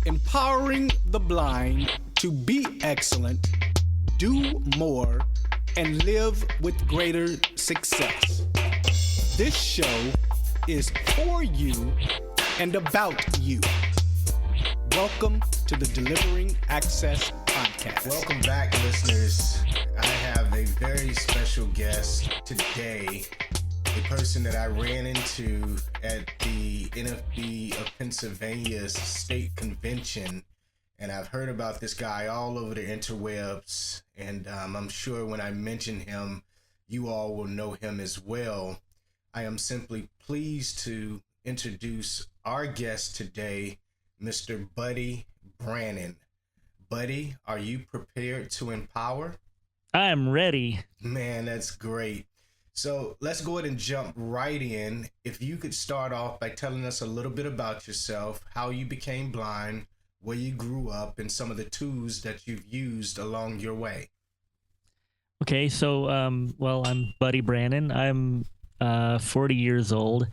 empowering the blind to be excellent, do more, and live with greater success. This show is for you and about you. Welcome to the Delivering Access Podcast. Welcome back, listeners. I have a very special guest today, a person that I ran into at the NFB of Pennsylvania's state convention, and I've heard about this guy all over the interwebs, and I'm sure when I mention him, you all will know him as well. I am simply pleased to introduce our guest today, Mr. Buddy Brannan. Buddy, are you prepared to empower? I am ready. Man, that's great. So let's go ahead and jump right in. If you could start off by telling us a little bit about yourself, how you became blind, where you grew up, and some of the tools that you've used along your way. Okay, so, I'm Buddy Brannan. I'm 40 years old.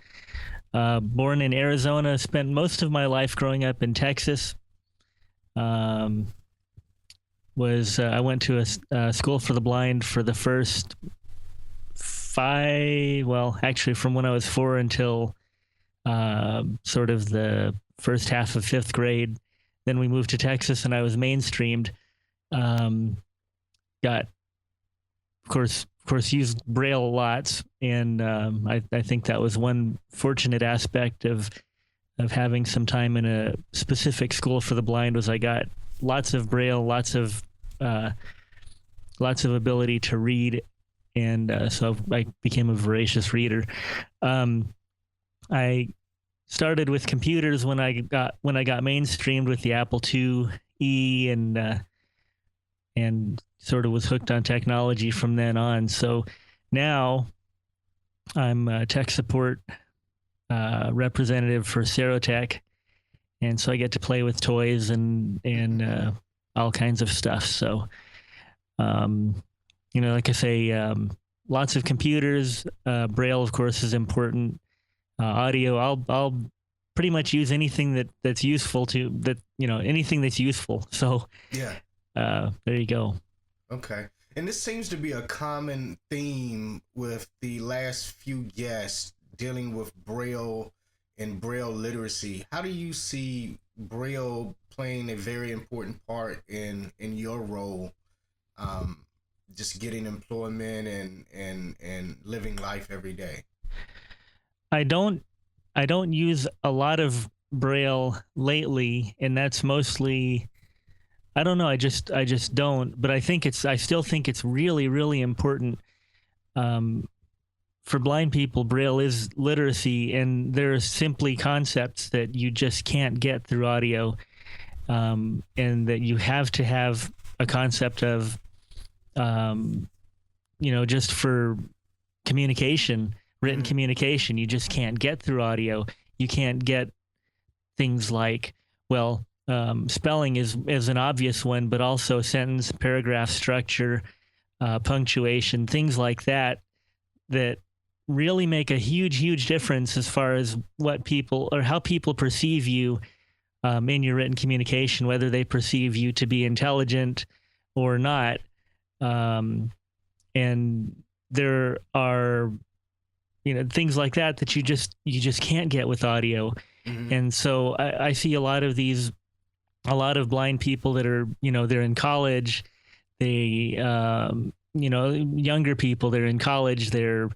Born in Arizona, spent most of my life growing up in Texas. I went to a school for the blind for the first from when I was 4 until sort of the first half of 5th grade. Then we moved to Texas and I was mainstreamed. Of course, used Braille lots, and I think that was one fortunate aspect of having some time in a specific school for the blind was I got lots of Braille, lots of ability to read, and so I became a voracious reader. I started with computers when I got mainstreamed with the Apple IIe, and sort of was hooked on technology from then on. So now I'm a tech support representative for Serotek, and so I get to play with toys and all kinds of stuff. So, like I say, lots of computers. Braille, of course, is important. Audio, I'll pretty much use anything that's useful anything that's useful. So yeah, there you go. Okay. And this seems to be a common theme with the last few guests dealing with Braille and Braille literacy. How do you see Braille playing a very important part in your role, just getting employment and living life every day? I don't use a lot of Braille lately, and that's mostly, I don't know. I just don't. But I still think it's really, really important. For blind people, Braille is literacy, and there are simply concepts that you just can't get through audio, and that you have to have a concept of, just for communication, written communication. You just can't get through audio. You can't get things like, spelling is an obvious one, but also sentence, paragraph structure, punctuation, things like that really make a huge difference as far as how people perceive you in your written communication, whether they perceive you to be intelligent or not. And there are things like that you just can't get with audio. Mm-hmm. And so I see a lot of blind people that are, they're in college, they, younger people, they're in college, they're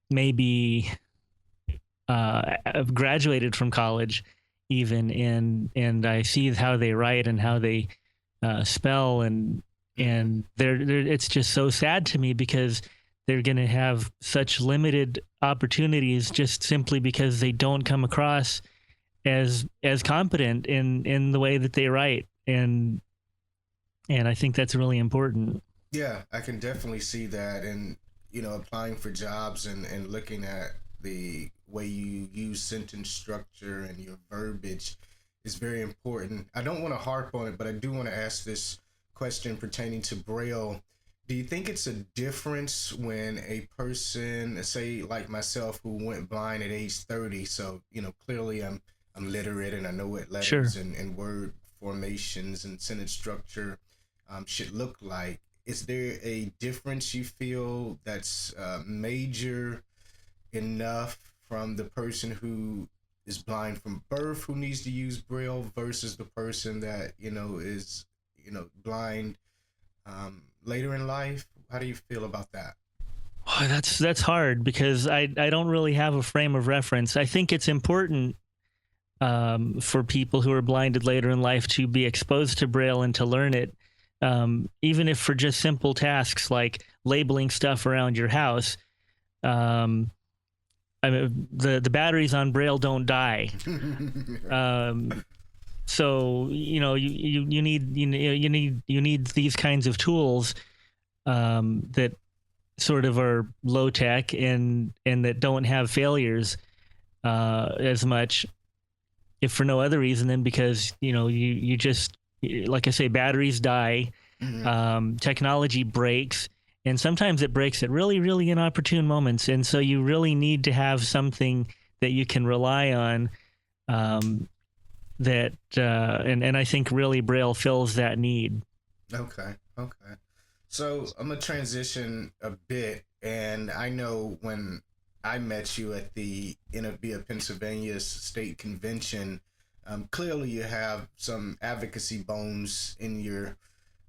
maybe have graduated from college even, and I see how they write and how they spell, and it's just so sad to me because they're going to have such limited opportunities just simply because they don't come across as competent in the way that they write, and I think that's really important. Yeah, I can definitely see that, and applying for jobs and looking at the way you use sentence structure and your verbiage is very important. I don't want to harp on it, but I do want to ask this question pertaining to Braille. Do you think it's a difference when a person, say like myself, who went blind at age 30, so clearly I'm literate and I know what letters Sure. and word formations and sentence structure should look like. Is there a difference you feel that's major enough from the person who is blind from birth who needs to use Braille versus the person that, is, blind later in life? How do you feel about that? Oh, that's hard because I don't really have a frame of reference. I think it's important for people who are blinded later in life to be exposed to Braille and to learn it, even if for just simple tasks like labeling stuff around your house. I mean, the batteries on Braille don't die. So you need these kinds of tools that sort of are low tech and that don't have failures as much, if for no other reason than because you just, like I say, batteries die, technology breaks. And sometimes it breaks at really, really inopportune moments. And so you really need to have something that you can rely on and I think really Braille fills that need. Okay. So I'm going to transition a bit. And I know when I met you at the NFB of Pennsylvania's state convention, clearly you have some advocacy bones in your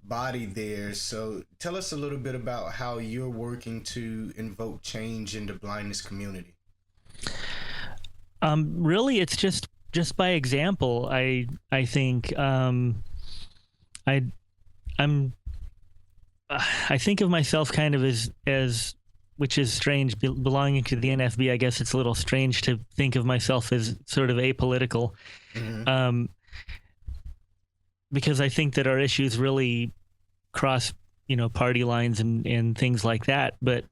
body there. So tell us a little bit about how you're working to invoke change in the blindness community. Really, it's just by example. I think I think of myself kind of as which is strange, belonging to the NFB. I guess it's a little strange to think of myself as sort of apolitical. Because I think that our issues really cross, party lines and things like that. But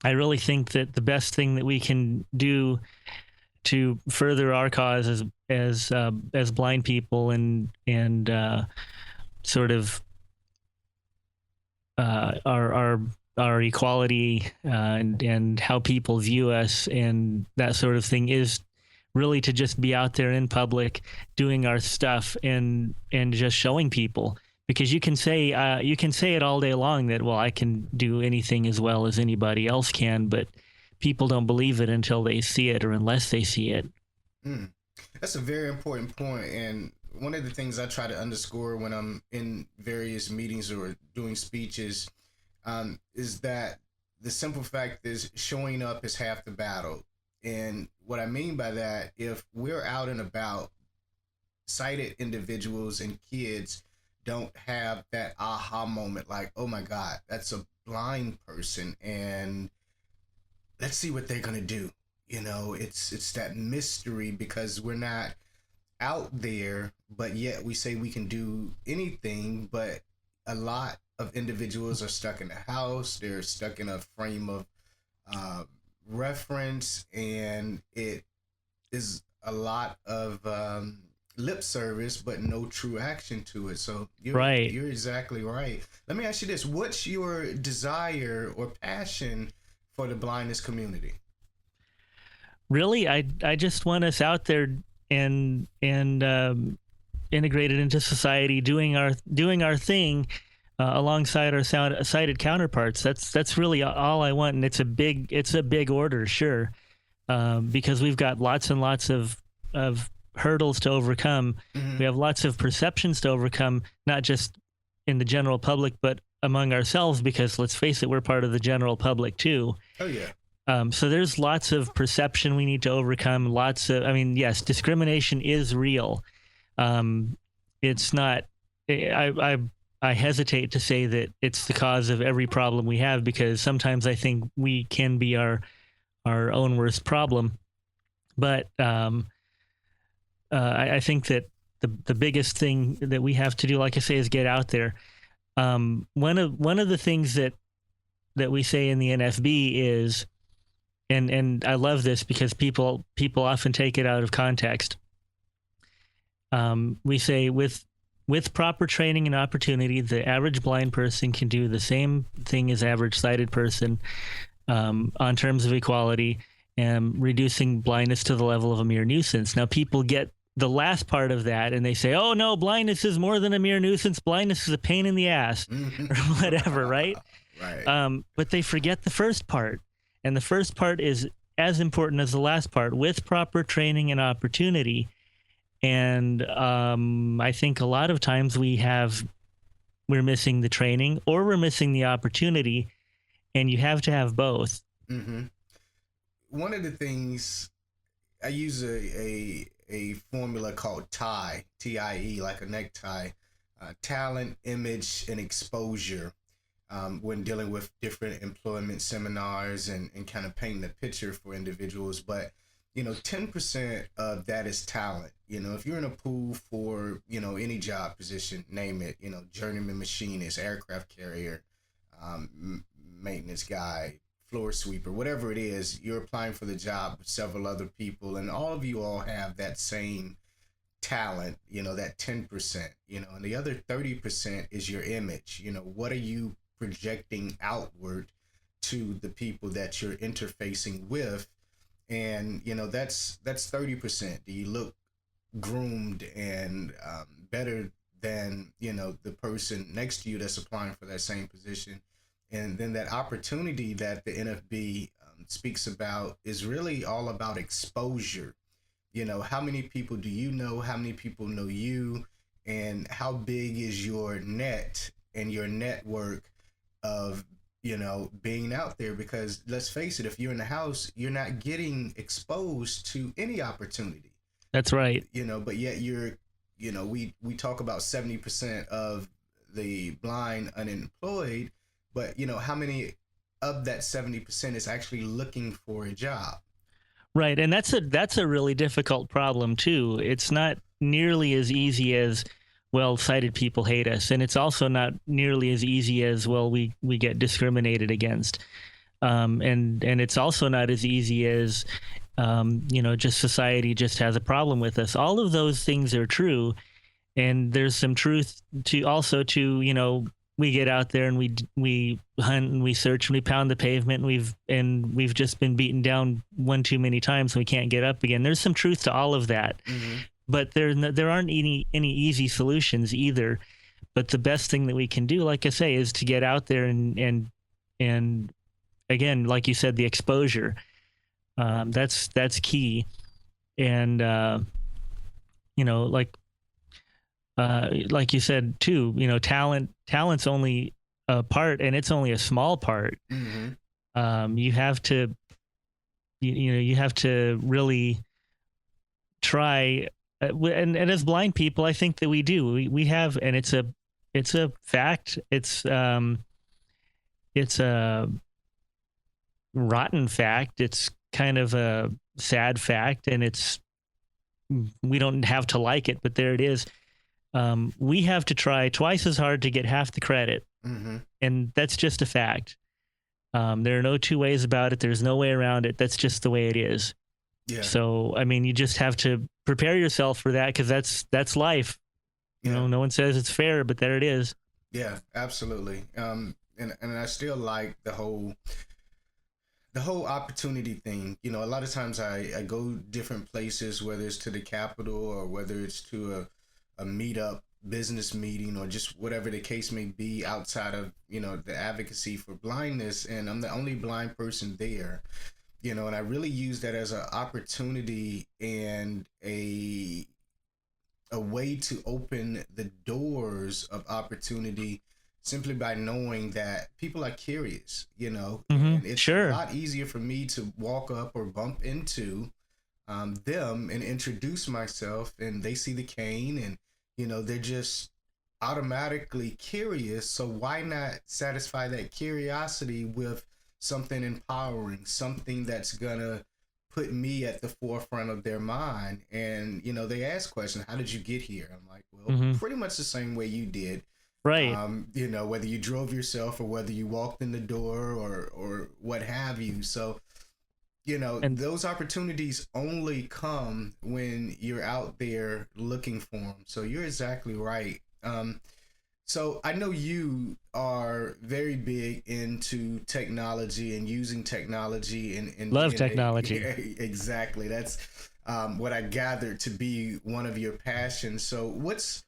I really think that the best thing that we can do to further our cause as blind people and sort of our equality and how people view us and that sort of thing is really to just be out there in public doing our stuff and just showing people, because you can say it all day long that, well, I can do anything as well as anybody else can, but people don't believe it until they see it or unless they see it. That's a very important point. And one of the things I try to underscore when I'm in various meetings or doing speeches is that the simple fact is showing up is half the battle. And what I mean by that, if we're out and about, sighted individuals and kids don't have that aha moment like, oh my God, that's a blind person and let's see what they're going to do. It's that mystery because we're not out there, but yet we say we can do anything. But a lot of individuals are stuck in the house. They're stuck in a frame of reference, and it is a lot of lip service, but no true action to it. So you're exactly right. Let me ask you this: what's your desire or passion for the blindness community? Really, I just want us out there and integrated into society, doing our thing alongside our sighted counterparts. That's really all I want, and it's a big order, sure, because we've got lots and lots of hurdles to overcome. We have lots of perceptions to overcome, not just in the general public, but among ourselves, because let's face it, we're part of the general public too. Oh yeah. So there's lots of perception we need to overcome. Yes, discrimination is real. It's not. I hesitate to say that it's the cause of every problem we have, because sometimes I think we can be our own worst problem. But I think that the biggest thing that we have to do, like I say, is get out there. One of the things that we say in the NFB is, and I love this because people often take it out of context. We say with proper training and opportunity, the average blind person can do the same thing as average sighted person on terms of equality, reducing blindness to the level of a mere nuisance. Now, people get the last part of that and they say, oh, no, blindness is more than a mere nuisance. Blindness is a pain in the ass or whatever, right? Right. But they forget the first part. And the first part is as important as the last part, with proper training and opportunity. And I think a lot of times we're missing the training or we're missing the opportunity, and you have to have both. Mm-hmm. One of the things I use a formula called TIE, TIE, like a necktie, talent, image, and exposure, when dealing with different employment seminars and kind of painting the picture for individuals. But 10% of that is talent. If you're in a pool for, any job position, name it, journeyman machinist, aircraft carrier, maintenance guy, floor sweeper, whatever it is, you're applying for the job with several other people, and all of you all have that same talent, that 10%, and the other 30% is your image. What are you projecting outward to the people that you're interfacing with? And that's 30%. Do you look groomed and better than the person next to you that's applying for that same position? And then that opportunity that the NFB speaks about is really all about exposure. How many people do you know? How many people know you? And how big is your net and your network of being out there? Because let's face it, if you're in the house, you're not getting exposed to any opportunity. That's right. But yet we talk about 70% of the blind unemployed, but how many of that 70% is actually looking for a job? Right. And that's a really difficult problem too. It's not nearly as easy as, well, sighted people hate us. And it's also not nearly as easy as, well, we get discriminated against. And it's also not as easy as, just society just has a problem with us. All of those things are true. And there's some truth to we get out there and we hunt and we search and we pound the pavement and we've just been beaten down one too many times and we can't get up again. There's some truth to all of that. Mm-hmm. But there aren't any easy solutions either. But the best thing that we can do, like I say, is to get out there and again, like you said, the exposure. That's key. And like you said too, talent's only a part, and it's only a small part. Mm-hmm. You have to really try. And as blind people, I think that we do. We have, and it's a fact. It's a rotten fact. It's kind of a sad fact, and we don't have to like it, but there it is. We have to try twice as hard to get half the credit, mm-hmm. and that's just a fact. There are no two ways about it. There's no way around it. That's just the way it is. Yeah. So, I mean, you just have to prepare yourself for that, because that's life. No one says it's fair, but there it is. Yeah, absolutely. And I still like the whole opportunity thing. A lot of times I go different places, whether it's to the Capitol or whether it's to a meetup, business meeting, or just whatever the case may be outside of, the advocacy for blindness. And I'm the only blind person there. And I really use that as an opportunity and a way to open the doors of opportunity, simply by knowing that people are curious, Mm-hmm. And it's a lot easier for me to walk up or bump into them and introduce myself, and they see the cane and, they're just automatically curious. So why not satisfy that curiosity with something empowering, something that's gonna put me at the forefront of their mind? And they ask questions, how did you get here? I'm like, well, mm-hmm. pretty much the same way you did, right? Whether you drove yourself or whether you walked in the door or what have you. So and those opportunities only come when you're out there looking for them. So you're exactly right. So I know you are very big into technology and using technology and Love being technology. exactly. That's what I gathered to be one of your passions. So what's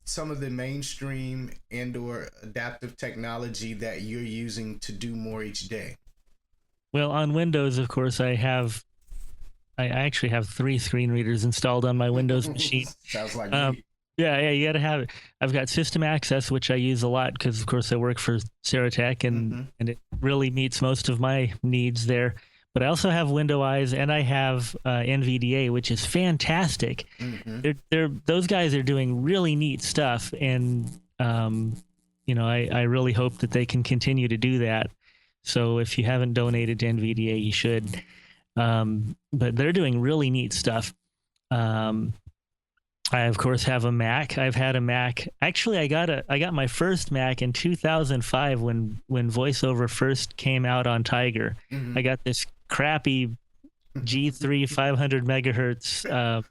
some of the mainstream and/or adaptive technology that you're using to do more each day? Well, on Windows, of course, I actually have 3 screen readers installed on my Windows machine. Sounds like Um, me. yeah, you got to have it. I've got system access, which I use a lot because, of course, I work for Serotek, and it really meets most of my needs there. But I also have Window Eyes, and I have NVDA, which is fantastic. Those guys are doing really neat stuff, and I really hope that they can continue to do that. So if you haven't donated to NVDA, you should. But they're doing really neat stuff. I of course have a Mac. I've had a Mac. Actually, I got my first Mac in 2005 when VoiceOver first came out on Tiger. I got this crappy G3 500 megahertz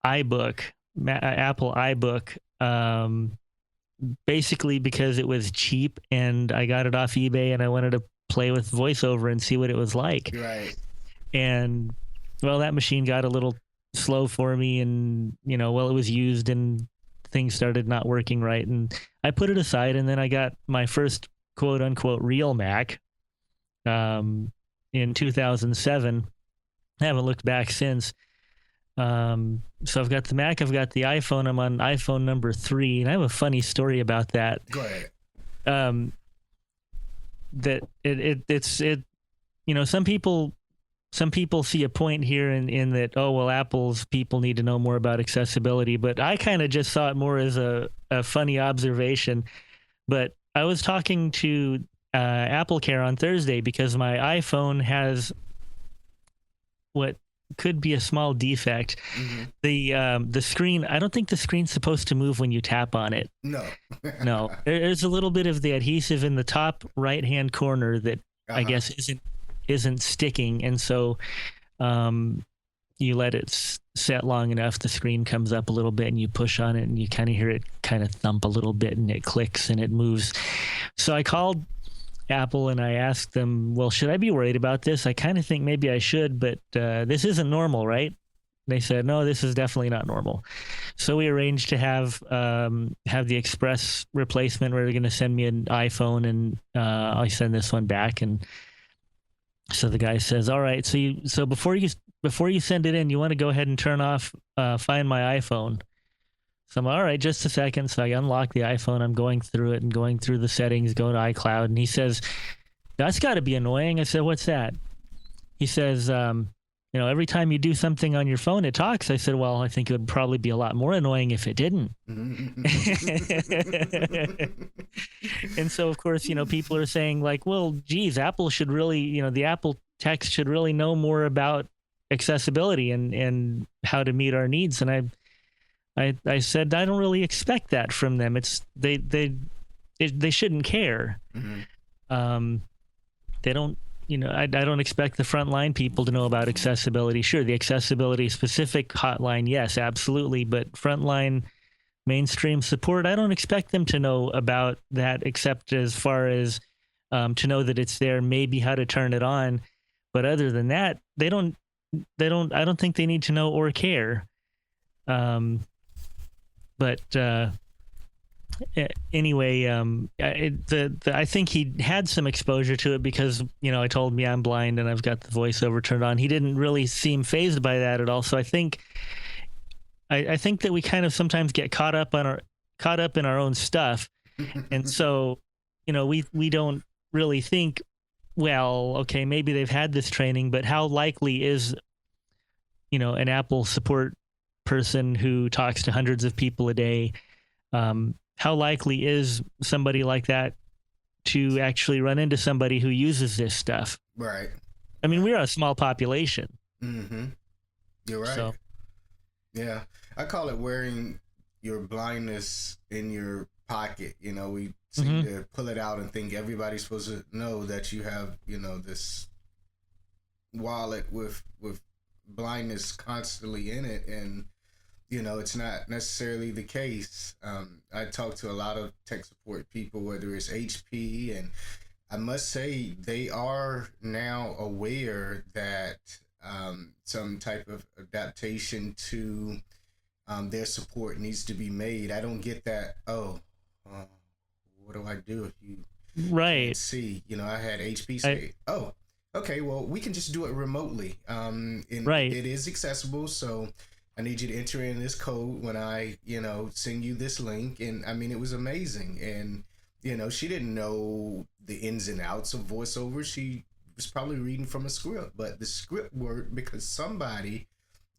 iBook, Apple iBook. Basically because it was cheap and I got it off eBay and I wanted to play with VoiceOver and see what it was like. Right. And well, that machine got a little slow for me, and it was used and things started not working right, and I put it aside, and then I got my first quote unquote real Mac in 2007. I haven't looked back since. So I've got the Mac, I've got the iPhone. I'm on iPhone number 3, and I have a funny story about that. Go ahead. That it's some people see a point here in that, oh, well, Apple's people need to know more about accessibility, but I kind of just saw it more as a funny observation. But I was talking to Apple Care on Thursday because my iPhone has what could be a small defect. The screen, I don't think the screen's supposed to move when you tap on it. No. No. There's a little bit of the adhesive in the top right-hand corner that I guess isn't sticking, and so you let it set long enough, the screen comes up a little bit and you push on it and you kind of hear it kind of thump a little bit and it clicks and it moves. So I called Apple and I asked them, well, should I be worried about this? I kind of think maybe I should, but this isn't normal, right? They said, no, this is definitely not normal. So we arranged to have the express replacement where they're going to send me an iPhone, and I send this one back. And so the guy says, all right, so before you send it in, you want to go ahead and turn off Find My iPhone. So I'm all right, just a second. So I unlock the iPhone. I'm going through it and going through the settings, going to iCloud. And he says, that's got to be annoying. I said, what's that? He says, every time you do something on your phone, it talks. I said, well, I think it would probably be a lot more annoying if it didn't. And so, of course, people are saying like, well, geez, Apple should really, the Apple techs should really know more about accessibility and how to meet our needs. And I said, I don't really expect that from them. It's they shouldn't care. They don't, I don't expect the frontline people to know about accessibility. Sure, the accessibility specific hotline, yes, absolutely. But frontline mainstream support, I don't expect them to know about that, except as far as to know that it's there, maybe how to turn it on. But other than that, I don't think they need to know or care. Anyway, I think he had some exposure to it because, I told me I'm blind and I've got the voiceover turned on. He didn't really seem fazed by that at all. So I think that we kind of sometimes get caught up in our own stuff. And so, we don't really think, well, okay, maybe they've had this training, but how likely is, an Apple support person who talks to hundreds of people a day, how likely is somebody like that to actually run into somebody who uses this stuff? Right. I mean, we're a small population. You're right. So, yeah. I call it wearing your blindness in your pocket. We seem to pull it out and think everybody's supposed to know that you have, this wallet with blindness constantly in it. And it's not necessarily the case. I talk to a lot of tech support people, whether it's HP, and I must say they are now aware that some type of adaptation to their support needs to be made. I don't get that. What do I do if you can't see? I had HP say, "Oh, okay, well, we can just do it remotely. And it is accessible, so I need you to enter in this code when I, send you this link." And I mean, it was amazing. And, she didn't know the ins and outs of voiceover. She was probably reading from a script, but the script worked because somebody,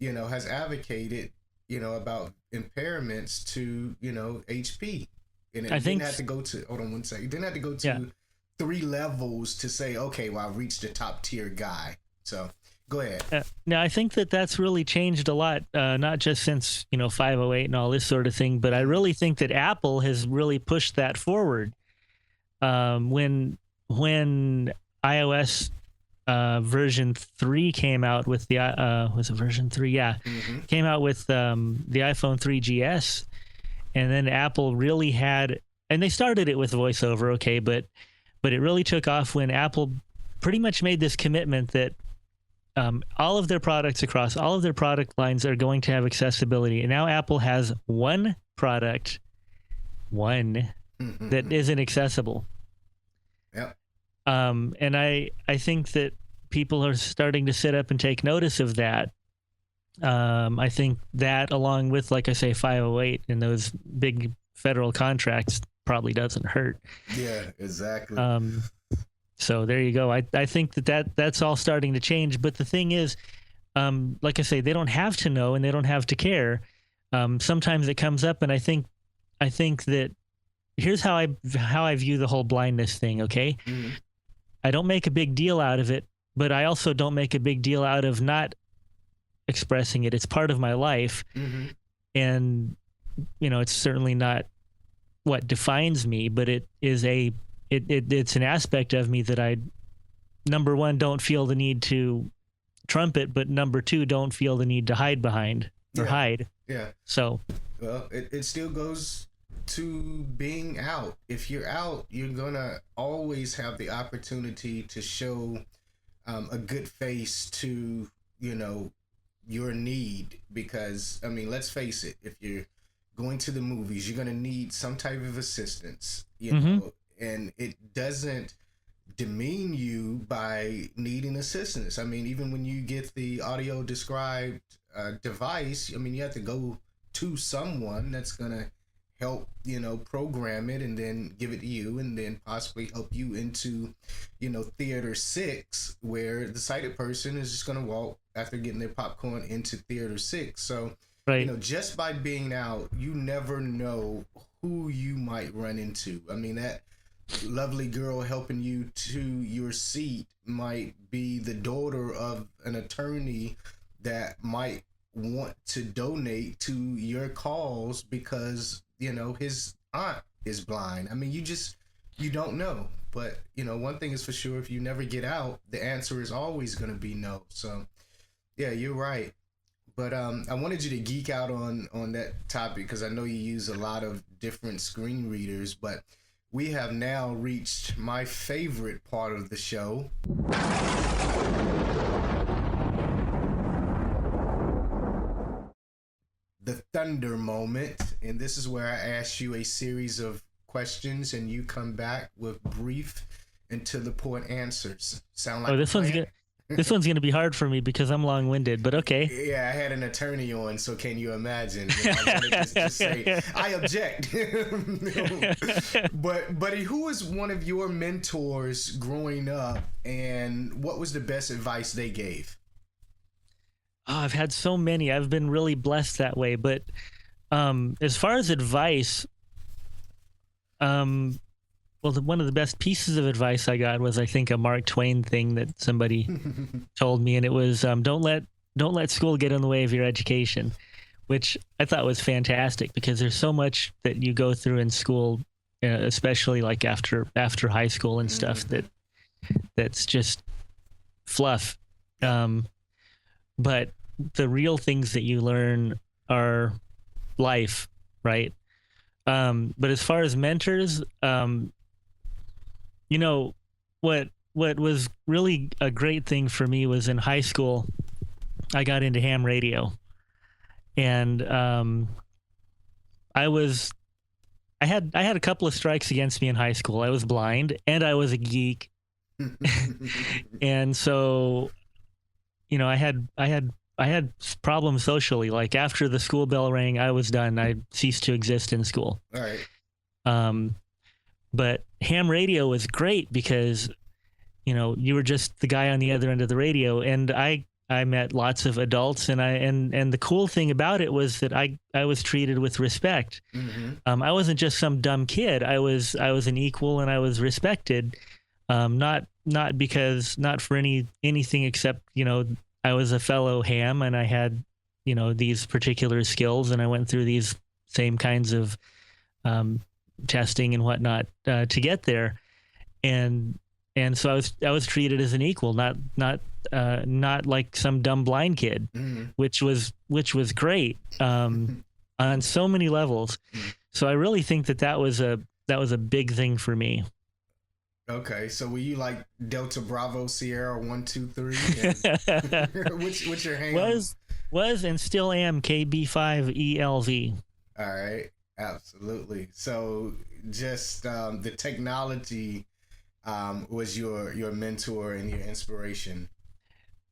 has advocated, about impairments to, HP. And it didn't have to go to, hold on one second. It didn't have to go to 3 levels to say, okay, well, I reached the top tier guy. So go ahead. Now, I think that's really changed a lot, not just since, 508 and all this sort of thing, but I really think that Apple has really pushed that forward. When iOS version 3 came out with the, was it version 3? Yeah. Mm-hmm. Came out with the iPhone 3GS. And then Apple really had, and they started it with voiceover, okay, but it really took off when Apple pretty much made this commitment that all of their products across all of their product lines are going to have accessibility. And now Apple has one product, that isn't accessible. Yep. And I think that people are starting to sit up and take notice of that. I think that, along with, like I say, 508 and those big federal contracts, probably doesn't hurt. Yeah, exactly. So there you go. I think that's all starting to change. But the thing is, like I say, they don't have to know and they don't have to care. Sometimes it comes up, and I think that here's how I view the whole blindness thing. Okay, I don't make a big deal out of it, but I also don't make a big deal out of not expressing it. It's part of my life, and it's certainly not what defines me, but it is it's an aspect of me that I, number one, don't feel the need to trumpet, but number two, don't feel the need to hide behind or hide. Yeah. So, well, it still goes to being out. If you're out, you're gonna always have the opportunity to show a good face to your need, because I mean, let's face it, if you're going to the movies, you're going to need some type of assistance, know, and it doesn't demean you by needing assistance. I mean, even when you get the audio described device, I mean, you have to go to someone that's going to help, program it and then give it to you, and then possibly help you into, theater 6, where the sighted person is just going to walk after getting their popcorn into theater 6. So, just by being out, you never know who you might run into. I mean, that lovely girl helping you to your seat might be the daughter of an attorney that might want to donate to your cause because, his aunt is blind. I mean, you don't know. But, one thing is for sure, if you never get out, the answer is always going to be no. So, yeah, you're right. But I wanted you to geek out on that topic because I know you use a lot of different screen readers, but we have now reached my favorite part of the show. The thunder moment. And this is where I ask you a series of questions and you come back with brief and to the point answers. Sound like this one's good. This one's going to be hard for me because I'm long-winded, but okay. Yeah, I had an attorney on, so can you imagine? I wanted to say, I object. But, buddy, who was one of your mentors growing up, and what was the best advice they gave? Oh, I've had so many. I've been really blessed that way. But as far as advice, one of the best pieces of advice I got was, I think, a Mark Twain thing that somebody told me, and it was, don't let school get in the way of your education, which I thought was fantastic because there's so much that you go through in school, especially like after high school and stuff, that's just fluff. But the real things that you learn our life, right? But as far as mentors, you know, what was really a great thing for me was in high school, I got into ham radio, and I had a couple of strikes against me in high school. I was blind and I was a geek. And so, you know, I had problems socially. Like after the school bell rang, I was done. I ceased to exist in school. All right. But ham radio was great because, you know, you were just the guy on the other end of the radio, and I met lots of adults, and the cool thing about it was that I was treated with respect. I wasn't just some dumb kid. I was an equal, and I was respected. Not for anything except, you know, I was a fellow ham and I had, you know, these particular skills, and I went through these same kinds of testing and whatnot to get there, and so I was treated as an equal, not like some dumb blind kid, which was great on so many levels. So I really think that was a big thing for me. Okay, so were you like Delta Bravo Sierra 1 2 3? What's your hand? Was and still am KB5ELV. All right, absolutely. So just the technology was your mentor and your inspiration.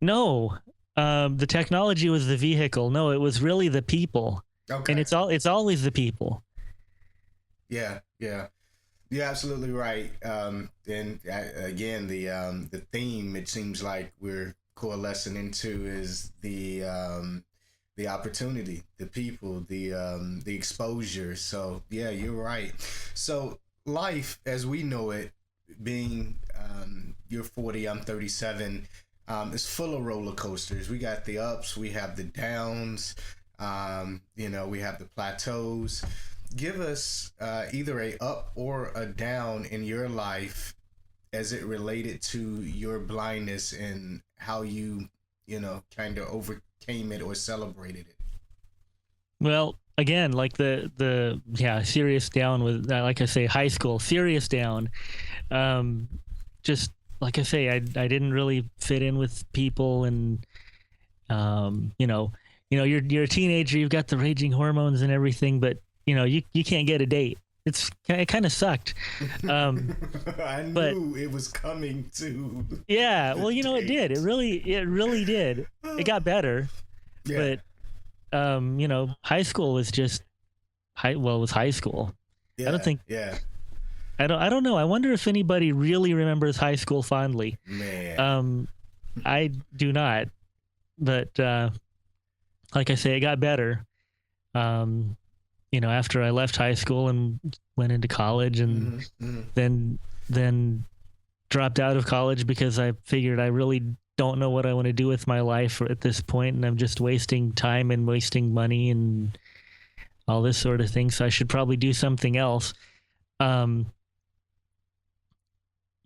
No, the technology was the vehicle. No, it was really the people. Okay, and it's always the people. Yeah. You're absolutely right. Again, the theme, it seems like we're coalescing into, is the opportunity, the people, the exposure. So yeah, you're right. So life as we know it, being you're 40, I'm 37, is full of roller coasters. We got the ups, we have the downs, you know, we have the plateaus. Give us either a up or a down in your life as it related to your blindness and how you know, kind of overcame it or celebrated it. Well, again, like the serious down was, like I say, high school, serious down. Just like I say, I didn't really fit in with people, and you know, you're a teenager, you've got the raging hormones and everything, but you know, you can't get a date. It kind of sucked. I knew it was coming to. Yeah, well, you know, it did. It really did. It got better. Yeah. But you know, high school was just it was high school. Yeah, I don't think. Yeah. I don't know. I wonder if anybody really remembers high school fondly. Man. I do not. But like I say, it got better. You know, after I left high school and went into college, and then dropped out of college because I figured I really don't know what I want to do with my life at this point, and I'm just wasting time and wasting money and all this sort of thing. So I should probably do something else. You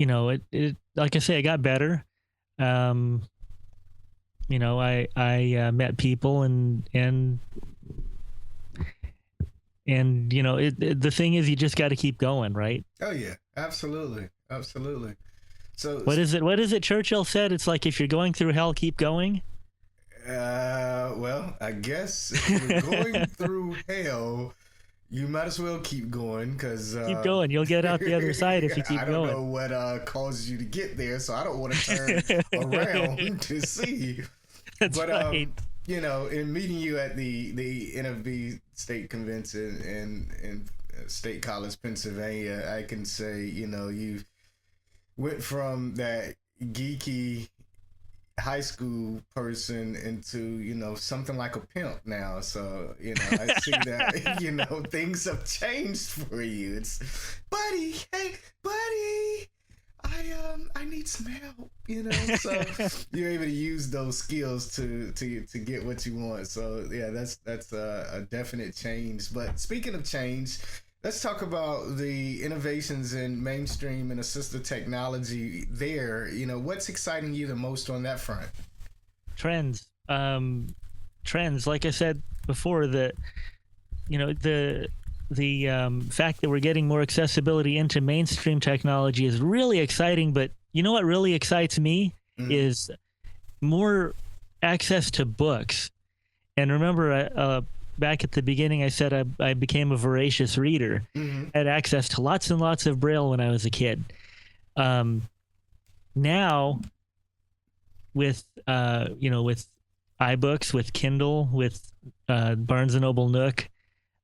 know, it like I say, it got better. You know, I met people and you know, the thing is, you just got to keep going, right? Oh yeah, absolutely. So what is it Churchill said? It's like, if you're going through hell, keep going. Well, I guess if you're going through hell, you might as well keep going, because keep going. You'll get out the other side if you keep going. I don't know what causes you to get there, so I don't want to turn around to see. That's right. You know, in meeting you at the NFB State Convention in State College, Pennsylvania, I can say, you know, you went from that geeky high school person into, you know, something like a pimp now. So, you know, I see that, you know, things have changed for you. It's, buddy, hey, buddy, I need some help, you know. So you're able to use those skills to get what you want. So yeah, that's a definite change. But speaking of change, let's talk about the innovations in mainstream and assistive technology there. You know, what's exciting you the most on that front? Trends. Like I said, before, that the fact that we're getting more accessibility into mainstream technology is really exciting. But you know what really excites me is more access to books. And remember, back at the beginning, I said I became a voracious reader. I had access to lots and lots of Braille when I was a kid. Now, with with iBooks, with Kindle, with Barnes & Noble Nook,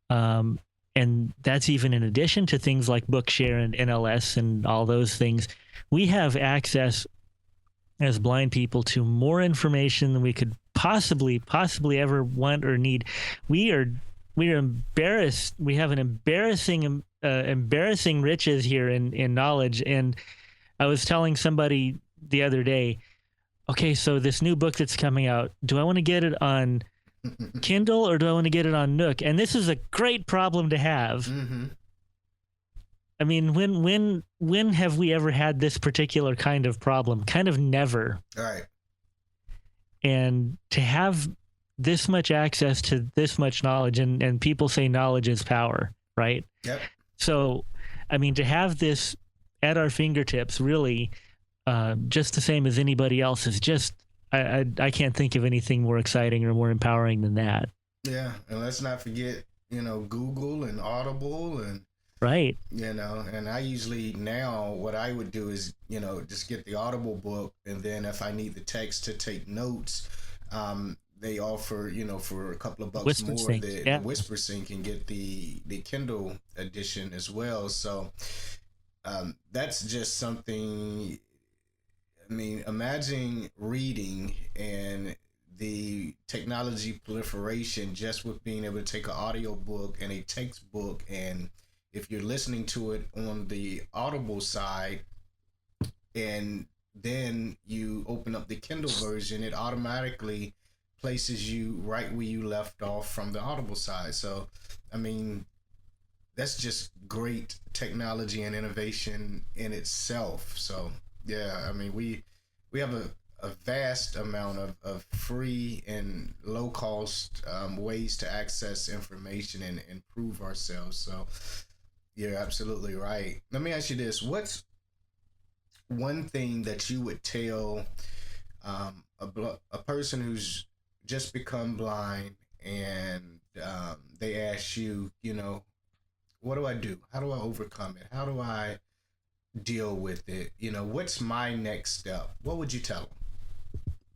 and that's even in addition to things like Bookshare and NLS and all those things, we have access as blind people to more information than we could possibly ever want or need. We are embarrassed. We have an embarrassing riches here in knowledge. And I was telling somebody the other day, okay, so this new book that's coming out, do I want to get it on Kindle or do I want to get it on Nook? And this is a great problem to have. I mean, when have we ever had this particular kind of problem? Kind of never. All right. And to have this much access to this much knowledge, and people say knowledge is power, right? Yep. So, I mean, to have this at our fingertips, really, just the same as anybody else, is just, I can't think of anything more exciting or more empowering than that. Yeah, and let's not forget, Google and Audible and right. And I usually now what I would do is, just get the Audible book, and then if I need the text to take notes, they offer, for a couple of bucks more, the Whisper Sync, and get the Kindle edition as well. So that's just something. I mean, imagine reading and the technology proliferation just with being able to take an audio book and a textbook, and if you're listening to it on the Audible side and then you open up the Kindle version, it automatically places you right where you left off from the Audible side. So, I mean, that's just great technology and innovation in itself. So, yeah, I mean, we have a vast amount of free and low cost ways to access information and improve ourselves. So you're absolutely right. Let me ask you this. What's one thing that you would tell a person who's just become blind and they ask you, what do I do? How do I overcome it? How do I deal with it? What's my next step? What would you tell them?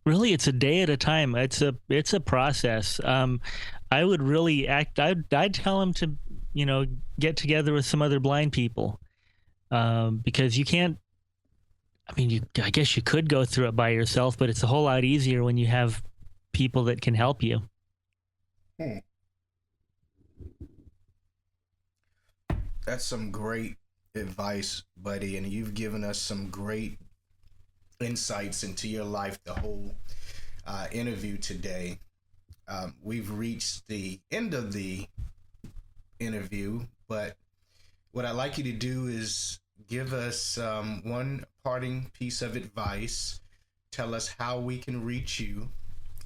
Really, it's a day at a time. It's a process. I would really I'd tell them to, get together with some other blind people, because you can't. I mean, I guess you could go through it by yourself, but it's a whole lot easier when you have people that can help you. That's some great advice, buddy, and you've given us some great insights into your life the whole interview today. We've reached the end of the interview, but what I'd like you to do is give us one parting piece of advice. Tell us how we can reach you,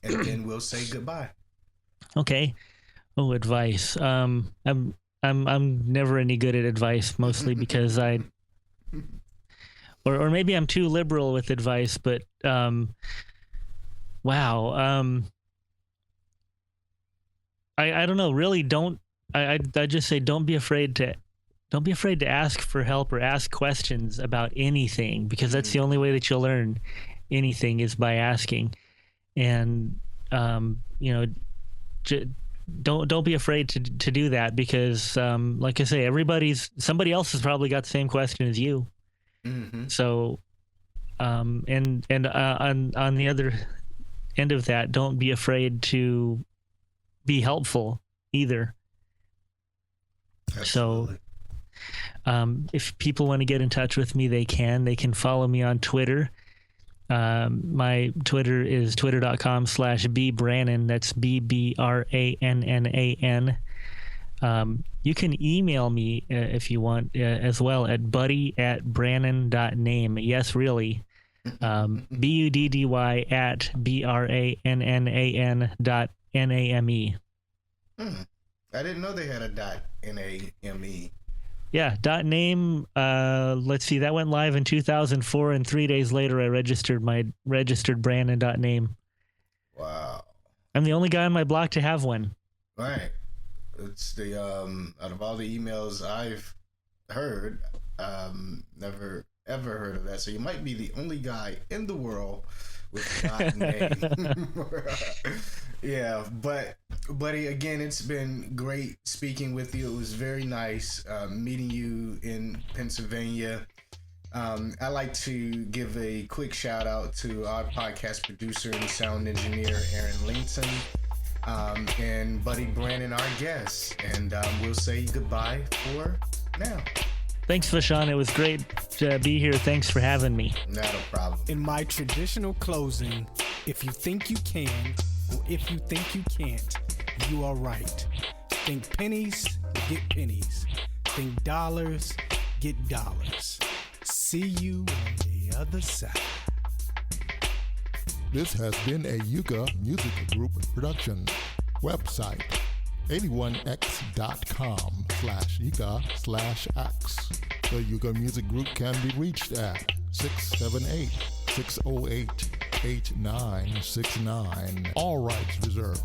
and then we'll say goodbye. Okay. Oh, advice. I'm never any good at advice, mostly because or maybe I'm too liberal with advice, but wow. I don't know. Really, I just say don't be afraid to ask for help or ask questions about anything, because that's the only way that you'll learn anything is by asking. And don't be afraid to do that, because like I say, somebody else has probably got the same question as you. So and on the other end of that, don't be afraid to be helpful either. Absolutely. So if people want to get in touch with me, they can follow me on Twitter. My Twitter is twitter.com/bbrannan. That's BBRANNAN. You can email me if you want as well at buddy@brannan.name. Yes, really. BUDDY@BRANNAN.NAME. I didn't know they had a .name. Yeah, .name. Let's see, that went live in 2004, and 3 days later, I registered Brannan.name. Wow. I'm the only guy on my block to have one. Right. It's the out of all the emails I've heard, never ever heard of that. So you might be the only guy in the world with .name. Yeah, but buddy, again, it's been great speaking with you. It was very nice meeting you in Pennsylvania. I'd like to give a quick shout out to our podcast producer and sound engineer, Aaron Linton, and buddy Brannan, our guest. And we'll say goodbye for now. Thanks, Vashawn. It was great to be here. Thanks for having me. Not a problem. In my traditional closing, if you think you can, or if you think you can't, you are right. Think pennies, get pennies. Think dollars, get dollars. See you on the other side. This has been a Yucca Music Group production. Website 81x.com/Yucca/X. The Yucca Music Group can be reached at 678-608-8969. All rights reserved.